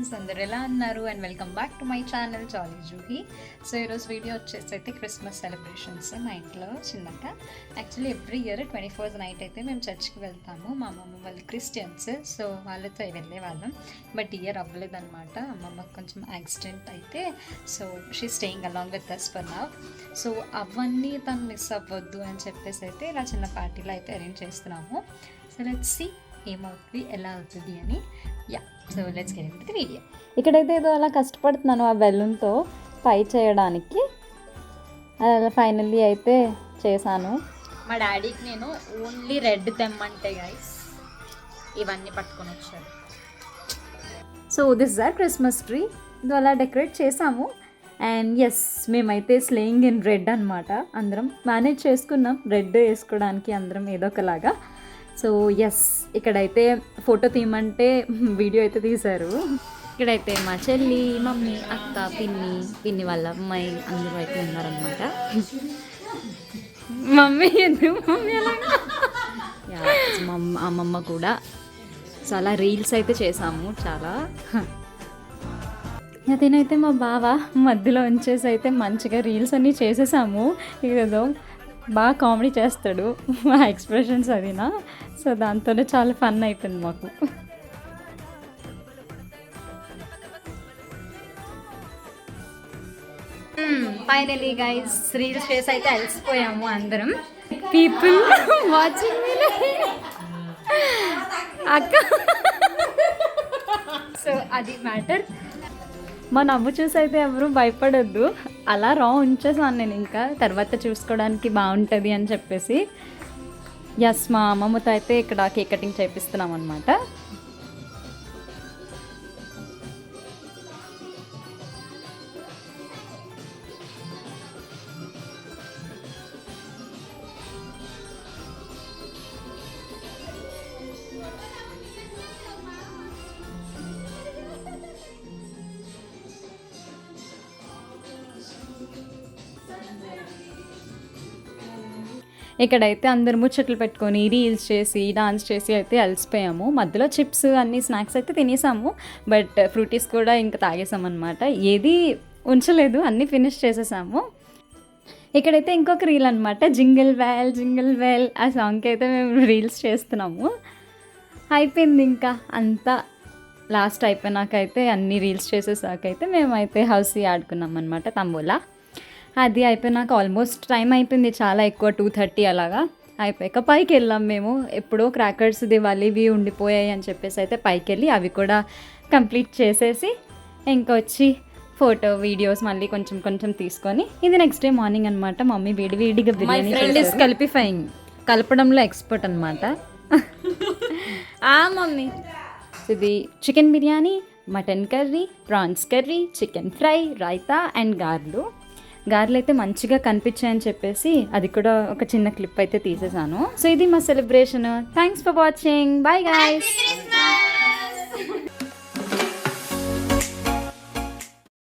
Friends, అందరు ఎలా ఉన్నారు? And welcome back to my channel jolly Juhi. So ఈరోజు వీడియో వచ్చేసి అయితే క్రిస్మస్ సెలబ్రేషన్స్ మా ఇంట్లో చిన్నగా. Actually every year 24th night అయితే మేము చర్చ్కి వెళ్తాము. మా అమ్మమ్మ వాళ్ళు క్రిస్టియన్స్, సో వాళ్ళతో వెళ్ళే వాళ్ళం. బట్ ఇయర్ అవ్వలేదన్నమాట. అమ్మమ్మకి కొంచెం యాక్సిడెంట్ అయితే, so she staying along with us for now. So అవన్నీ తను మిస్ అవ్వద్దు అని చెప్పేసి అయితే ఇలా చిన్న పార్టీలో అయితే అరేంజ్ చేస్తున్నాము. సో లెట్స్ సీ ఏమవుతుంది, ఎలా అవుతుంది అని. Yeah, so let's get into the video. ఇక్కడైతే ఏదో అలా కష్టపడుతున్నాను ఆ బెలూన్తో పై చేయడానికి. అలా ఫైనల్లీ అయితే చేశాను. మా డాడీకి నేను ఓన్లీ రెడ్ తెమ్మంటే గైస్ ఇవన్నీ పట్టుకొని వచ్చాడు. So this is our christmas tree. ఇది అలా డెకరేట్ చేసాము. అండ్ ఎస్, మేమైతే స్లేయింగ్ ఇన్ రెడ్ అనమాట. అందరం మేనేజ్ చేసుకున్నాం రెడ్ వేసుకోవడానికి, అందరం ఏదో ఒకలాగా. సో ఎస్, ఇక్కడైతే ఫోటో తీయమంటే వీడియో అయితే తీశారు. ఇక్కడైతే మా చెల్లి, మమ్మీ, అక్క, పిన్ని వాళ్ళ అమ్మాయి అందరూ అయితే ఉన్నారనమాట. మమ్మీ ఎందుకు మమ్మీ అలాగా? అమ్మమ్మ కూడా. సో అలా రీల్స్ అయితే చేసాము చాలా. అదేనైతే మా బావ మధ్యలో ఉంచేసి అయితే మంచిగా రీల్స్ అన్నీ చేసేసాము. ఏదో బాగా కామెడీ చేస్తాడు మా ఎక్స్ప్రెషన్స్ అదినా. సో దాంతోనే చాలా ఫన్ అయిపోయింది మాకు. ఫైనలీ గైస్ రీల్స్ చేసి అయితే అలసిపోయాము అందరం. పీపుల్ వాచింగ్ అక్క. సో అది మ్యాటర్. మా నవ్వు చూసి అయితే ఎవరు భయపడొద్దు. అలా ఉంచేసాను నేను, ఇంకా తర్వాత చూసుకోవడానికి బాగుంటుంది అని చెప్పేసి. ఎస్, మా అమ్మమ్మతో అయితే ఇక్కడ కేక్ కటింగ్ చేపిస్తున్నాం అనమాట. ఇక్కడైతే అందరు ముచ్చట్లు పెట్టుకొని రీల్స్ చేసి డాన్స్ చేసి అయితే అలసిపోయాము. మధ్యలో చిప్స్ అన్ని స్నాక్స్ అయితే తినేసాము. బట్ ఫ్రూటీస్ కూడా ఇంకా తాగేసామన్నమాట. ఏది ఉంచలేదు, అన్నీ ఫినిష్ చేసేసాము. ఇక్కడైతే ఇంకొక రీల్ అనమాట, జింగిల్ బెల్ జింగిల్ బెల్. ఆ సాంగ్కి అయితే మేము రీల్స్ చేస్తున్నాము. అయిపోయింది ఇంకా అంతా. లాస్ట్ అయిపోయినాకైతే అన్ని రీల్స్ చేసేసాకైతే మేమైతే హౌసీ ఆడుకున్నాం అనమాట, తంబోలా. అది అయిపోయినాక ఆల్మోస్ట్ టైం అయిపోయింది, చాలా ఎక్కువ 2:30 అలాగా. అయిపోయాక పైకి వెళ్ళాం మేము. ఎప్పుడో క్రాకర్స్ దివాళీవి ఉండిపోయాయి అని చెప్పేసి అయితే పైకి వెళ్ళి అవి కూడా కంప్లీట్ చేసేసి ఇంకొచ్చి ఫోటో వీడియోస్ మళ్ళీ కొంచెం కొంచెం తీసుకొని, ఇది నెక్స్ట్ డే మార్నింగ్ అనమాట. మమ్మీ వేడిగా బిర్యానీ. మై ఫ్రెండ్ ఇస్ కలిపిఫైయింగ్, కలపడంలో ఎక్స్పర్ట్ అనమాట. మమ్మీ ఇది chicken biryani, mutton curry, prawns curry, chicken fry, raita and గారెలు అయితే మంచిగా కనిపించాయని చెప్పేసి అది కూడా ఒక చిన్న క్లిప్ అయితే తీసేసాను. సో ఇది మా celebration. Thanks for watching. Bye guys.